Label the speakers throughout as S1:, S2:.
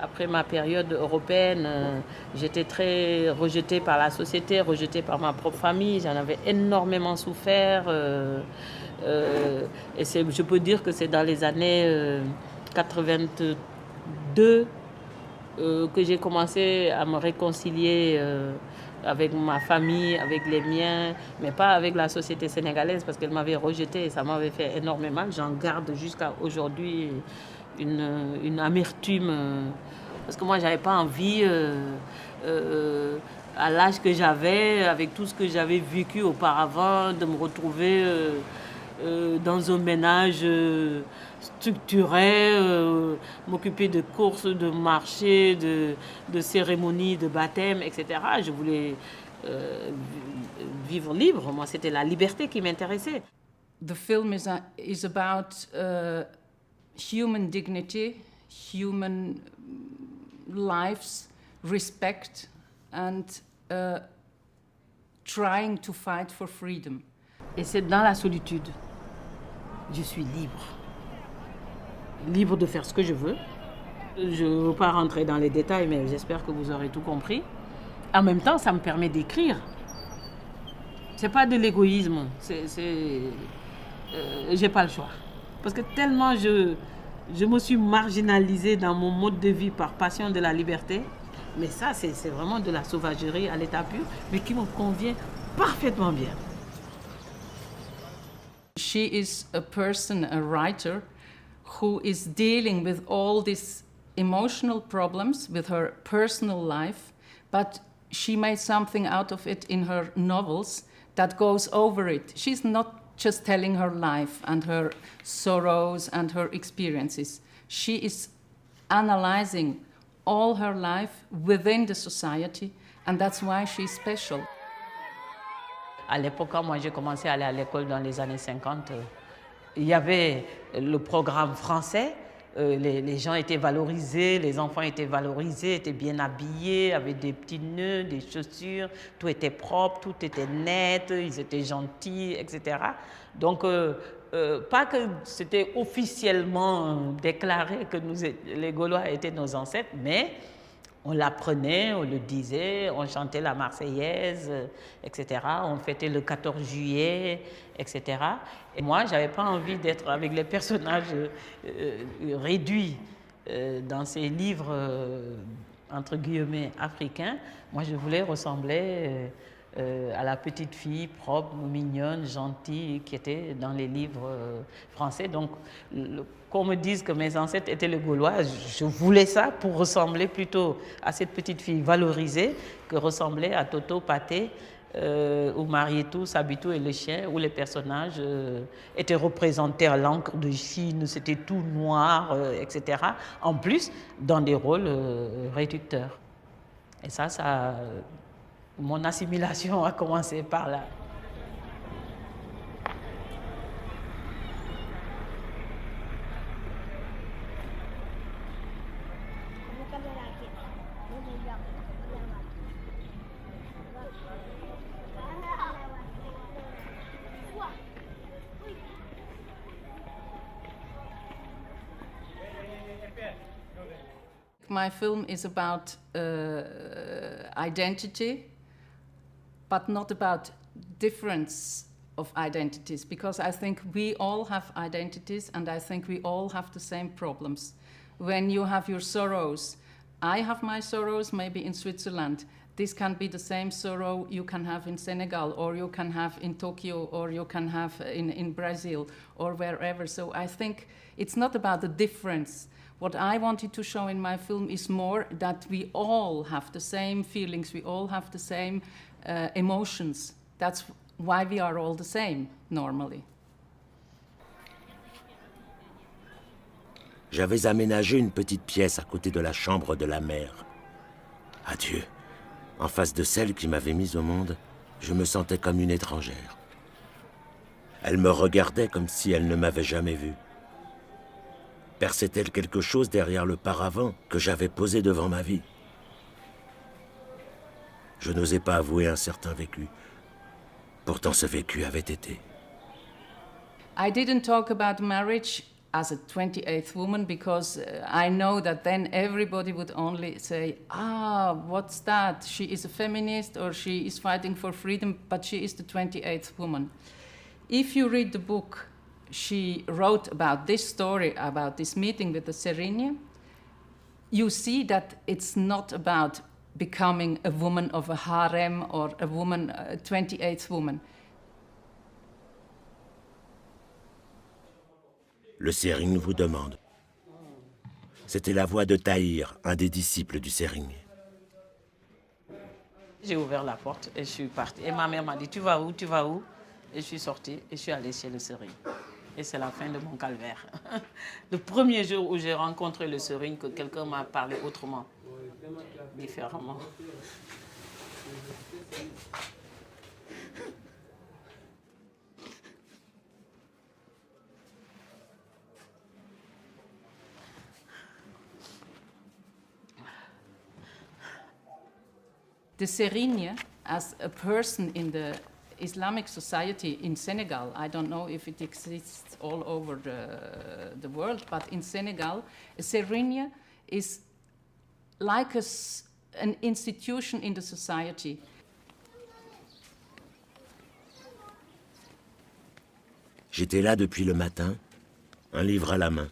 S1: Après ma période européenne, j'étais très rejetée par la société, rejetée par ma propre famille. J'en avais énormément souffert. Et je peux dire que c'est dans les années 82 que j'ai commencé à me réconcilier avec ma famille, avec les miens, mais pas avec la société sénégalaise parce qu'elle m'avait rejeté et ça m'avait fait énormément mal. J'en garde jusqu'à aujourd'hui une amertume parce que moi, j'avais pas envie, à l'âge que j'avais, avec tout ce que j'avais vécu auparavant, de me retrouver dans un ménage structuré, m'occuper de courses, de marchés, de cérémonies, de baptême, etc. Je voulais vivre libre. Moi, c'était la liberté qui m'intéressait.
S2: The film is about human dignity, human lives, respect, and trying to fight for freedom.
S1: Et c'est dans la solitude. Je suis libre. Libre de faire ce que je veux. Je ne veux pas rentrer dans les détails, mais j'espère que vous aurez tout compris. En même temps, ça me permet d'écrire. C'est pas de l'égoïsme. J'ai pas le choix. Parce que tellement je me suis marginalisée dans mon mode de vie par passion de la liberté. Mais ça, c'est vraiment de la sauvagerie à l'état pur, mais qui me convient parfaitement bien.
S2: She is a person, a writer, who is dealing with all these emotional problems with her personal life, but she made something out of it in her novels that goes over it. She's not just telling her life and her sorrows and her experiences. She is analyzing all her life within the society, and that's why she's special.
S1: À l'époque, quand moi j'ai commencé à aller à l'école dans les années 50, il y avait le programme français. Les gens étaient valorisés, les enfants étaient valorisés, étaient bien habillés, avaient des petits nœuds, des chaussures, tout était propre, tout était net, ils étaient gentils, etc. Donc, pas que c'était officiellement déclaré que les Gaulois étaient nos ancêtres, mais on l'apprenait, on le disait, on chantait la Marseillaise, etc. On fêtait le 14 juillet, etc. Et moi, je n'avais pas envie d'être avec les personnages réduits dans ces livres, entre guillemets, africains. Moi, je voulais ressembler à la petite fille propre, mignonne, gentille, qui était dans les livres français. Donc, qu'on me dise que mes ancêtres étaient les Gaulois, je voulais ça pour ressembler plutôt à cette petite fille valorisée que ressembler à Toto, Pathé, ou Marietou, Sabitou et le chien, où les personnages étaient représentés à l'encre de Chine, c'était tout noir, etc. En plus, dans des rôles réducteurs. Et ça, mon assimilation a commencé par là.
S2: My film is about identity, but not about difference of identities, because I think we all have identities and I think we all have the same problems. When you have your sorrows, I have my sorrows maybe in Switzerland. This can be the same sorrow you can have in Senegal, or you can have in Tokyo, or you can have in Brazil, or wherever. So I think it's not about the difference. What I wanted to show in my film is more that we all have the same feelings, we all have the same emotions. That's why we are all the same, normally.
S3: J'avais aménagé une petite pièce à côté de la chambre de la mère. Adieu. En face de celle qui m'avait mise au monde, je me sentais comme une étrangère. Elle me regardait comme si elle ne m'avait jamais vu. Perçait-elle quelque chose derrière le paravent que j'avais posé devant ma vie? Je n'osais pas avouer un certain vécu. Pourtant, ce vécu avait été.
S2: I didn't talk about marriage as a 28th woman, because I know that then everybody would only say, what's that? She is a feminist or she is fighting for freedom, but she is the 28th woman. If you read the book she wrote about this story, about this meeting with the Serigne, you see that it's not about becoming a woman of a harem or a woman, a 28th woman.
S3: Le Serigne vous demande. C'était la voix de Tahir, un des disciples du Serigne.
S1: J'ai ouvert la porte et je suis partie. Et ma mère m'a dit, tu vas où, tu vas où? Et je suis sortie et je suis allée chez le Serigne. Et c'est la fin de mon calvaire. Le premier jour où j'ai rencontré le Serigne, que quelqu'un m'a parlé autrement, différemment.
S2: The Serigne, as a person in the Islamic society in Senegal, I don't know if it exists all over the world, but in Senegal, a Serigne is like an institution in the society.
S3: J'étais là depuis le matin, un livre à la main.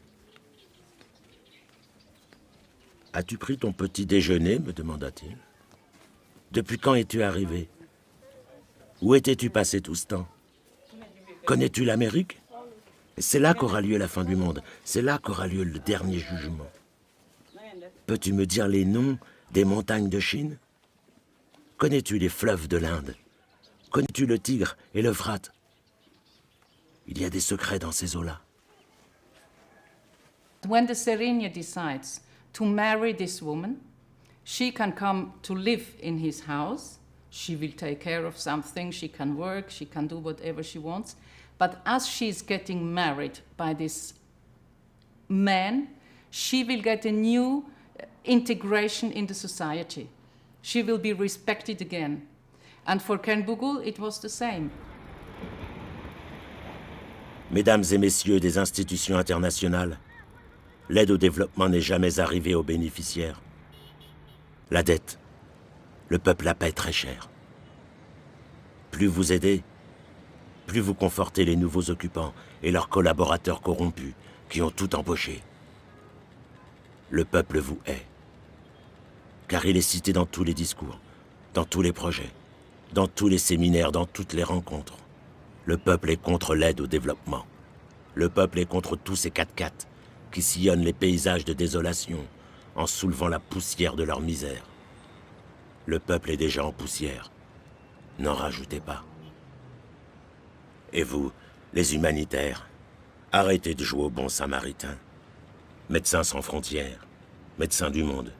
S3: « As-tu pris ton petit déjeuner ?» me demanda-t-il. « Depuis quand es-tu arrivé? Où étais-tu passé tout ce temps? Connais-tu l'Amérique? C'est là qu'aura lieu la fin du monde. C'est là qu'aura lieu le dernier jugement. Peux-tu me dire les noms des montagnes de Chine? Connais-tu les fleuves de l'Inde? Connais-tu le Tigre et l'Euphrate? Il y a des secrets dans ces eaux-là. »
S2: When the Serigne decides to marry this woman, she can come to live in his house. She will take care of something, she can work, she can do whatever she wants. But as she's getting married by this man, she will get a new integration in the society. She will be respected again. And for Ken Bougoul, it was the same.
S3: Mesdames et messieurs des institutions internationales, l'aide au développement n'est jamais arrivée aux bénéficiaires. La dette, le peuple la paie très cher. Plus vous aidez, plus vous confortez les nouveaux occupants et leurs collaborateurs corrompus qui ont tout empoché. Le peuple vous hait, car il est cité dans tous les discours, dans tous les projets, dans tous les séminaires, dans toutes les rencontres. Le peuple est contre l'aide au développement. Le peuple est contre tous ces 4x4 qui sillonnent les paysages de désolation en soulevant la poussière de leur misère. Le peuple est déjà en poussière. N'en rajoutez pas. Et vous, les humanitaires, arrêtez de jouer au bon samaritain. Médecins sans frontières, médecins du monde,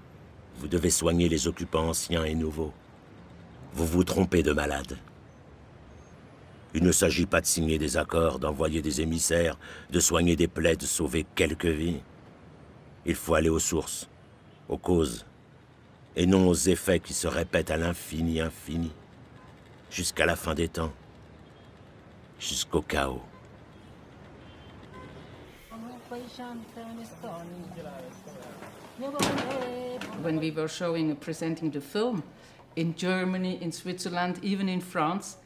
S3: vous devez soigner les occupants anciens et nouveaux. Vous vous trompez de malades. Il ne s'agit pas de signer des accords, d'envoyer des émissaires, de soigner des plaies, de sauver quelques vies. Il faut aller aux sources, aux causes, et non aux effets qui se répètent à l'infini, jusqu'à la fin des temps, jusqu'au chaos.
S2: When we were presenting the film in Germany, in Switzerland, even in France,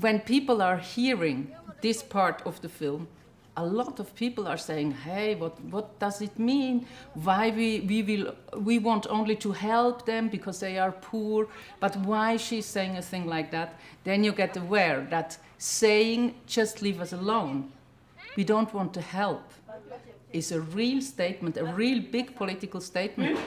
S2: when people are hearing this part of the film, a lot of people are saying, hey, what does it mean? Why we want only to help them because they are poor, but why she's saying a thing like that? Then you get aware that saying, just leave us alone, we don't want to help, is a real statement, a real big political statement.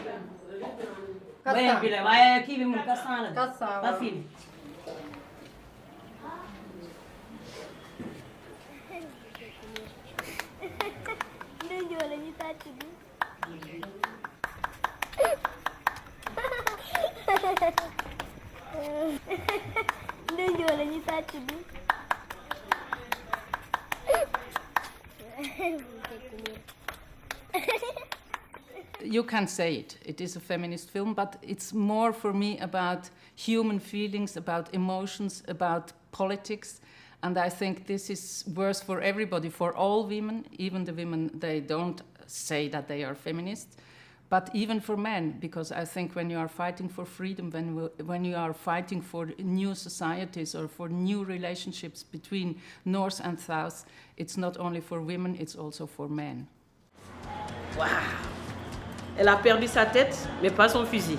S2: You can say it. It is a feminist film, but it's more for me about human feelings, about emotions, about politics. And I think this is worse for everybody, for all women, even the women, they don't say that they are feminists, but even for men, because I think when you are fighting for freedom, when you are fighting for new societies or for new relationships between North and South, it's not only for women, it's also for men.
S1: Waouh! Elle a perdu sa tête, mais pas son fusil.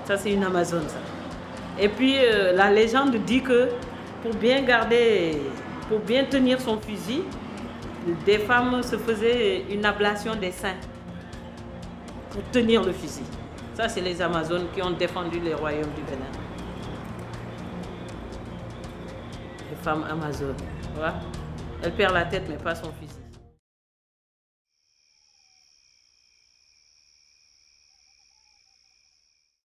S1: Ça, c'est une Amazone, ça. Et puis, la légende dit que pour bien tenir son fusil, des femmes se faisaient une ablation des seins pour tenir le fusil. Ça, c'est les Amazones qui ont défendu les royaumes du Bénin. Les femmes Amazones, tu vois? Elle perd la tête, mais pas son fusil.